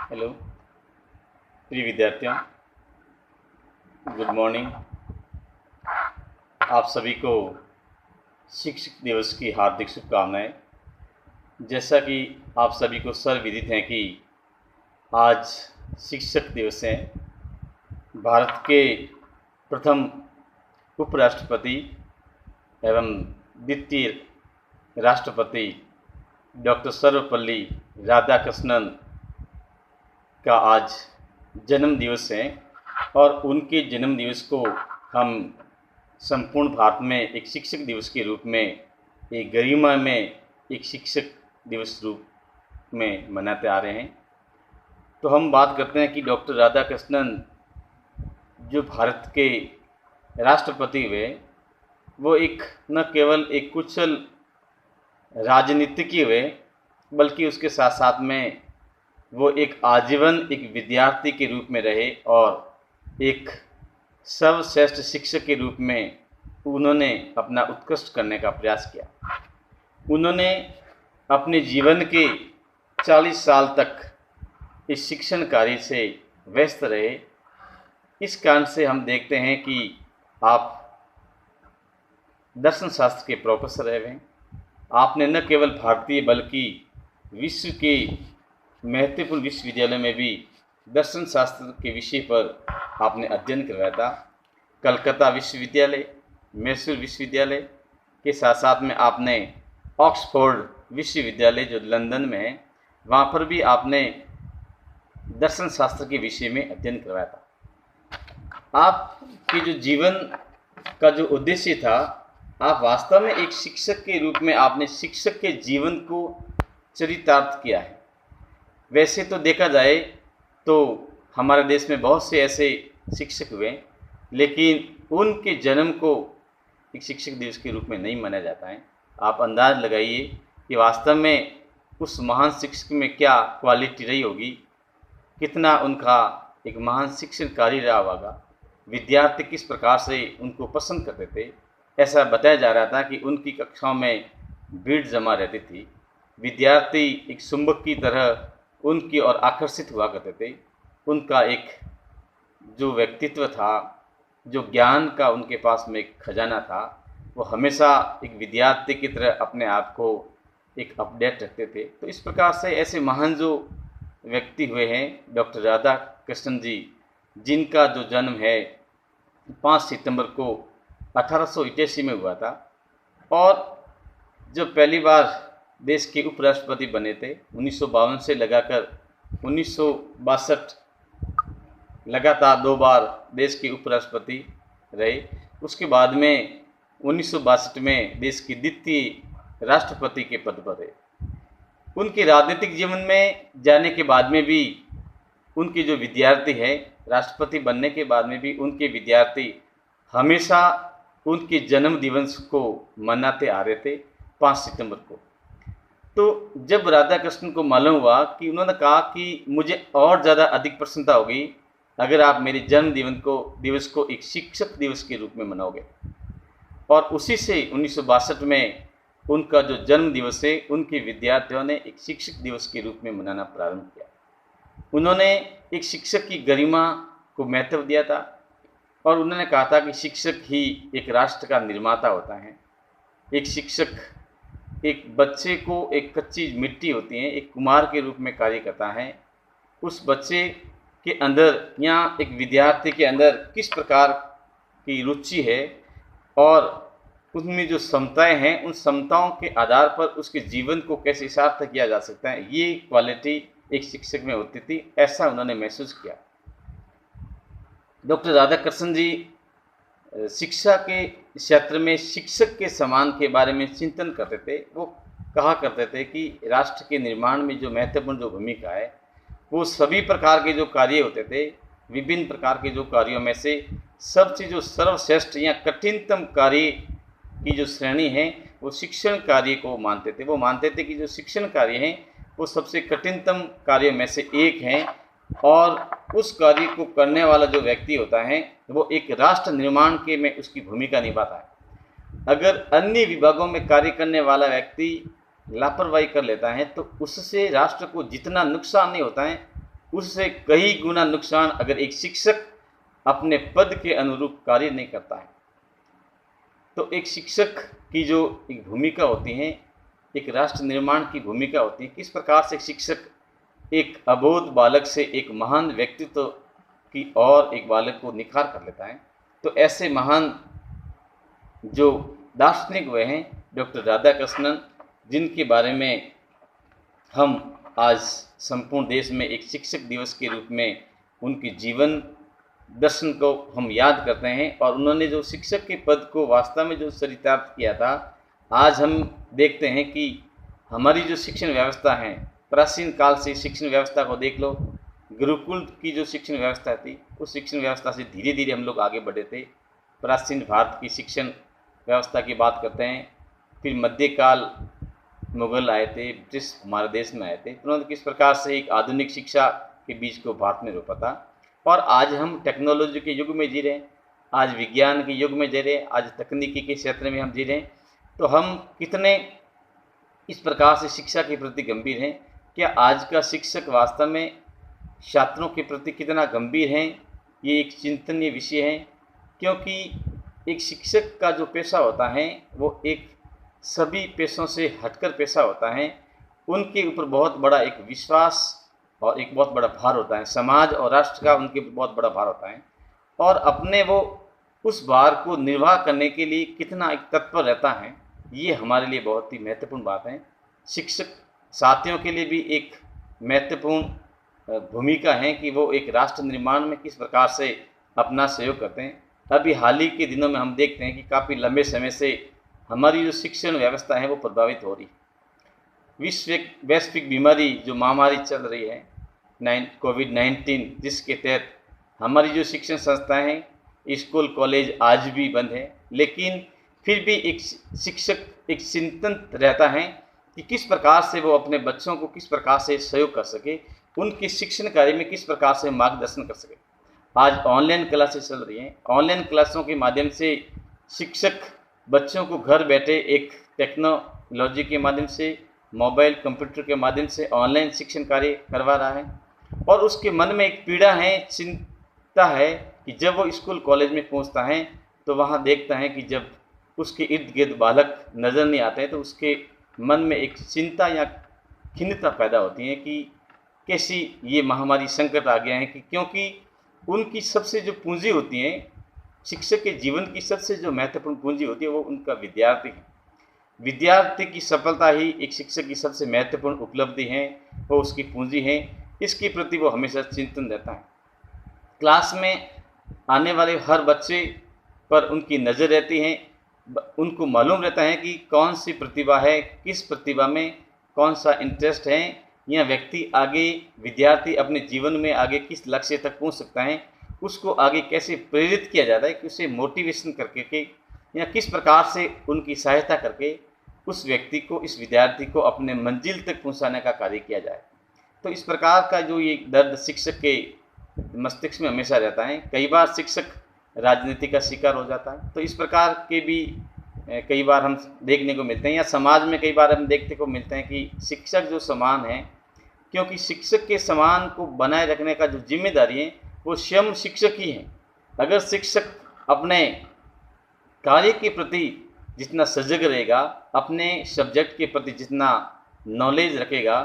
Hello प्रिय विद्यार्थियों, good morning. आप सभी को शिक्षक दिवस की हार्दिक शुभकामनाएं। जैसा कि आप सभी को सर्वविदित है कि आज शिक्षक दिवस है। भारत के प्रथम उपराष्ट्रपति एवं द्वितीय राष्ट्रपति डॉक्टर सर्वपल्ली राधाकृष्णन का आज जन्म दिवस है और उनके जन्म दिवस को हम संपूर्ण भारत में एक शिक्षक दिवस के रूप में, एक गरिमा में एक शिक्षक दिवस रूप में मनाते आ रहे हैं। तो हम बात करते हैं कि डॉक्टर राधाकृष्णन जो भारत के राष्ट्रपति हुए, वो एक न केवल एक कुशल राजनीतिज्ञ हुए, बल्कि उसके साथ साथ में वो एक आजीवन एक विद्यार्थी के रूप में रहे और एक सर्वश्रेष्ठ शिक्षक के रूप में उन्होंने अपना उत्कृष्ट करने का प्रयास किया। उन्होंने अपने जीवन के 40 साल तक इस शिक्षण कार्य से व्यस्त रहे। इस कारण से हम देखते हैं कि आप दर्शन शास्त्र के प्रोफेसर रहे हैं। आपने न केवल भारतीय बल्कि विश्व के महत्वपूर्ण विश्वविद्यालय में भी दर्शन शास्त्र के विषय पर आपने अध्ययन करवाया था। कलकत्ता विश्वविद्यालय, मैसूर विश्वविद्यालय के साथ साथ में आपने ऑक्सफोर्ड विश्वविद्यालय जो लंदन में है, वहाँ पर भी आपने दर्शन शास्त्र के विषय में अध्ययन करवाया था। आपके जो जीवन का जो उद्देश्य था, आप वास्तव में एक शिक्षक के रूप में आपने शिक्षक के जीवन को चरितार्थ किया है। वैसे तो देखा जाए तो हमारे देश में बहुत से ऐसे शिक्षक हुए, लेकिन उनके जन्म को एक शिक्षक दिवस के रूप में नहीं माना जाता है। आप अंदाज लगाइए कि वास्तव में उस महान शिक्षक में क्या क्वालिटी रही होगी, कितना उनका एक महान शिक्षण कार्य रहा होगा, विद्यार्थी किस प्रकार से उनको पसंद करते थे। ऐसा बताया जा रहा था कि उनकी कक्षाओं में भीड़ जमा रहती थी, विद्यार्थी एक चुंबक की तरह उनकी ओर आकर्षित हुआ करते थे। उनका एक जो व्यक्तित्व था, जो ज्ञान का उनके पास में एक खजाना था, वो हमेशा एक विद्यार्थी की तरह अपने आप को एक अपडेट रखते थे। तो इस प्रकार से ऐसे महान जो व्यक्ति हुए हैं डॉक्टर राधा कृष्णन जी, जिनका जो जन्म है 5 सितंबर को 1881 में हुआ था और जो पहली बार देश के उपराष्ट्रपति बने थे 1952 से लगाकर 1962, लगातार 2 बार देश के उपराष्ट्रपति रहे। उसके बाद में 1962 में देश के द्वितीय राष्ट्रपति के पद पर रहे। उनके राजनीतिक जीवन में जाने के बाद में भी उनके जो विद्यार्थी हैं, राष्ट्रपति बनने के बाद में भी उनके विद्यार्थी हमेशा उनके जन्म दिवस को मनाते आ रहे थे 5 सितंबर को। तो जब राधाकृष्णन को मालूम हुआ कि उन्होंने कहा कि मुझे और ज़्यादा अधिक प्रसन्नता होगी अगर आप मेरे जन्म दिवस को एक शिक्षक दिवस के रूप में मनाओगे। और उसी से 1962 में उनका जो जन्म दिवस है, उनके विद्यार्थियों ने एक शिक्षक दिवस के रूप में मनाना प्रारंभ किया। उन्होंने एक शिक्षक की गरिमा को महत्व दिया था और उन्होंने कहा था कि शिक्षक ही एक राष्ट्र का निर्माता होता है। एक शिक्षक एक बच्चे को एक कच्ची मिट्टी होती है, एक कुम्हार के रूप में कार्य करता है। उस बच्चे के अंदर या एक विद्यार्थी के अंदर किस प्रकार की रुचि है और उसमें जो क्षमताएं हैं, उन क्षमताओं के आधार पर उसके जीवन को कैसे सार्थक किया जा सकता है, ये क्वालिटी एक शिक्षक में होती थी। ऐसा उन्होंने महसूस किया। डॉक्टर राधाकृष्णन जी शिक्षा के क्षेत्र में शिक्षक के सम्मान के बारे में चिंतन करते थे। वो कहा करते थे कि राष्ट्र के निर्माण में जो महत्वपूर्ण जो भूमिका है, वो सभी प्रकार के जो कार्य होते थे, विभिन्न प्रकार के जो कार्यों में से सबसे जो सर्वश्रेष्ठ या कठिनतम कार्य की जो श्रेणी है, वो शिक्षण कार्य को मानते थे। वो मानते थे कि जो शिक्षण कार्य है वो सबसे कठिनतम कार्यों में से एक है और उस कार्य को करने वाला जो व्यक्ति होता है वो एक राष्ट्र निर्माण के में उसकी भूमिका निभाता है। अगर अन्य विभागों में कार्य करने वाला व्यक्ति लापरवाही कर लेता है तो उससे राष्ट्र को जितना नुकसान नहीं होता है, उससे कई गुना नुकसान अगर एक शिक्षक अपने पद के अनुरूप कार्य नहीं करता है। तो एक शिक्षक की जो एक भूमिका होती है, एक राष्ट्र निर्माण की भूमिका होती है, किस प्रकार से शिक्षक एक अबोध बालक से एक महान व्यक्तित्व की और एक बालक को निखार कर लेता है। तो ऐसे महान जो दार्शनिक हुए हैं डॉक्टर राधाकृष्णन, जिनके बारे में हम आज संपूर्ण देश में एक शिक्षक दिवस के रूप में उनके जीवन दर्शन को हम याद करते हैं, और उन्होंने जो शिक्षक के पद को वास्तव में जो चरितार्थ किया था, आज हम देखते हैं कि हमारी जो शिक्षण व्यवस्था है, प्राचीन काल से शिक्षण व्यवस्था को देख लो, गुरुकुल की जो शिक्षण व्यवस्था थी, उस शिक्षण व्यवस्था से धीरे धीरे हम लोग आगे बढ़े थे। प्राचीन भारत की शिक्षण व्यवस्था की बात करते हैं, फिर मध्यकाल मुगल आए थे, ब्रिटिश हमारे देश में आए थे, तुरंत किस प्रकार से एक आधुनिक शिक्षा के बीज को भारत में रोपा था। और आज हम टेक्नोलॉजी के युग में जी रहे हैं, आज विज्ञान के युग में जी रहे हैं, आज तकनीकी के क्षेत्र में हम जी रहे हैं। तो हम कितने इस प्रकार से शिक्षा के प्रति गंभीर हैं? क्या आज का शिक्षक वास्तव में छात्रों के प्रति कितना गंभीर हैं? ये एक चिंतनीय विषय है, क्योंकि एक शिक्षक का जो पेशा होता है वो एक सभी पेशों से हटकर पेशा होता है। उनके ऊपर बहुत बड़ा एक विश्वास और एक बहुत बड़ा भार होता है, समाज और राष्ट्र का उनके ऊपर बहुत बड़ा भार होता है, और अपने वो उस भार को निर्वाह करने के लिए कितना एक तत्पर रहता है, ये हमारे लिए बहुत ही महत्वपूर्ण बात है। शिक्षक साथियों के लिए भी एक महत्वपूर्ण भूमिका है कि वो एक राष्ट्र निर्माण में किस प्रकार से अपना सहयोग करते हैं। अभी हाल ही के दिनों में हम देखते हैं कि काफ़ी लंबे समय से हमारी जो शिक्षण व्यवस्था है वो प्रभावित हो रही। वैश्विक बीमारी जो महामारी चल रही है कोविड-19, जिसके तहत हमारी जो शिक्षण संस्थाएं हैं, स्कूल कॉलेज आज भी बंद है, लेकिन फिर भी एक शिक्षक एक चिंतन रहता है कि किस प्रकार से वो अपने बच्चों को किस प्रकार से सहयोग कर सके, उनके शिक्षण कार्य में किस प्रकार से मार्गदर्शन कर सके। आज ऑनलाइन क्लासेस चल रही हैं, ऑनलाइन क्लासों के माध्यम से शिक्षक बच्चों को घर बैठे एक टेक्नोलॉजी के माध्यम से, मोबाइल कंप्यूटर के माध्यम से ऑनलाइन शिक्षण कार्य करवा रहा है, और उसके मन में एक पीड़ा है, चिंता है कि जब वो स्कूल कॉलेज में पहुंचता है तो वहां देखता है कि जब उसके इर्द गिर्द बालक नज़र नहीं आते हैं तो उसके मन में एक चिंता या खिन्नता पैदा होती है कि कैसी ये महामारी संकट आ गया है, कि क्योंकि उनकी सबसे जो पूंजी होती है, शिक्षक के जीवन की सबसे जो महत्वपूर्ण पूंजी होती है वो उनका विद्यार्थी है। विद्यार्थी की सफलता ही एक शिक्षक की सबसे महत्वपूर्ण उपलब्धि है, वो उसकी पूंजी है। इसके प्रति वो हमेशा चिंतन रहता है। क्लास में आने वाले हर बच्चे पर उनकी नज़र रहती है, उनको मालूम रहता है कि कौन सी प्रतिभा है, किस प्रतिभा में कौन सा इंटरेस्ट है, या व्यक्ति आगे विद्यार्थी अपने जीवन में आगे किस लक्ष्य तक पहुंच सकता है, उसको आगे कैसे प्रेरित किया जाता है, कि उसे मोटिवेशन करके के या किस प्रकार से उनकी सहायता करके उस व्यक्ति को, इस विद्यार्थी को अपने मंजिल तक पहुंचाने का कार्य किया जाए। तो इस प्रकार का जो ये दर्द शिक्षक के मस्तिष्क में हमेशा रहता है। कई बार शिक्षक राजनीति का शिकार हो जाता है, तो इस प्रकार के भी कई बार हम देखने को मिलते हैं, या समाज में कई बार हम देखने को मिलते हैं कि शिक्षक जो समान है, क्योंकि शिक्षक के समान को बनाए रखने का जो जिम्मेदारी है वो स्वयं शिक्षक ही है। अगर शिक्षक अपने कार्य के प्रति जितना सजग रहेगा, अपने सब्जेक्ट के प्रति जितना नॉलेज रखेगा,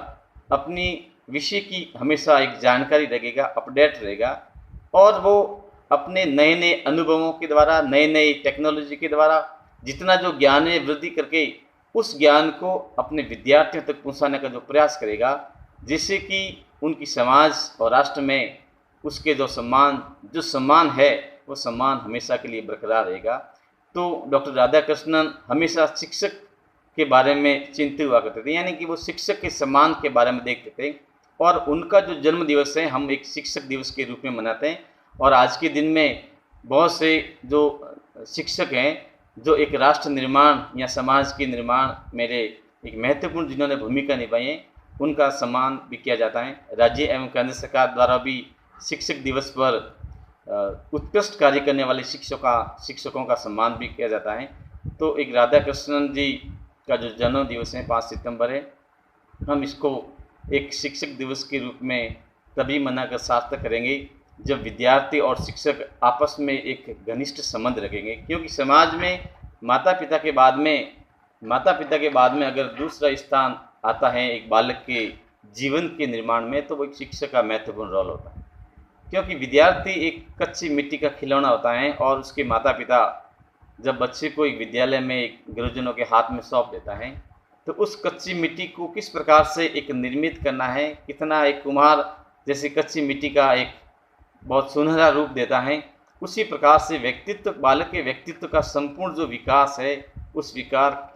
अपनी विषय की हमेशा एक जानकारी रखेगा, अपडेट रहेगा, और वो अपने नए नए अनुभवों के द्वारा, नए नए टेक्नोलॉजी के द्वारा जितना जो ज्ञान में वृद्धि करके उस ज्ञान को अपने विद्यार्थियों तक पहुंचाने का जो प्रयास करेगा, जिससे कि उनकी समाज और राष्ट्र में उसके जो सम्मान है वो सम्मान हमेशा के लिए बरकरार रहेगा। तो डॉक्टर राधाकृष्णन हमेशा शिक्षक के बारे में चिंतित हुआ करते थे, यानी कि वो शिक्षक के सम्मान के बारे में देखते थे, और उनका जो जन्म दिवस है हम एक शिक्षक दिवस के रूप में मनाते हैं। और आज के दिन में बहुत से जो शिक्षक हैं, जो एक राष्ट्र निर्माण या समाज के निर्माण में एक महत्वपूर्ण जिन्होंने भूमिका निभाई है, उनका सम्मान भी किया जाता है। राज्य एवं केंद्र सरकार द्वारा भी शिक्षक दिवस पर उत्कृष्ट कार्य करने वाले शिक्षकों का सम्मान भी किया जाता है। तो एक राधाकृष्णन जी का जो जन्म दिवस है 5 सितंबर है, हम इसको एक शिक्षक दिवस के रूप में तभी मना कर सार्थक करेंगे जब विद्यार्थी और शिक्षक आपस में एक घनिष्ठ संबंध रखेंगे। क्योंकि समाज में माता पिता के बाद में अगर दूसरा स्थान आता है एक बालक के जीवन के निर्माण में, तो वो एक शिक्षक का महत्वपूर्ण रोल होता है। क्योंकि विद्यार्थी एक कच्ची मिट्टी का खिलौना होता है और उसके माता पिता जब बच्चे को एक विद्यालय में एक गुरुजनों के हाथ में सौंप देता है, तो उस कच्ची मिट्टी को किस प्रकार से एक निर्मित करना है, कितना एक कुम्हार जैसे कच्ची मिट्टी का एक बहुत सुनहरा रूप देता है, उसी प्रकार से बालक के व्यक्तित्व का संपूर्ण जो विकास है, उस विकार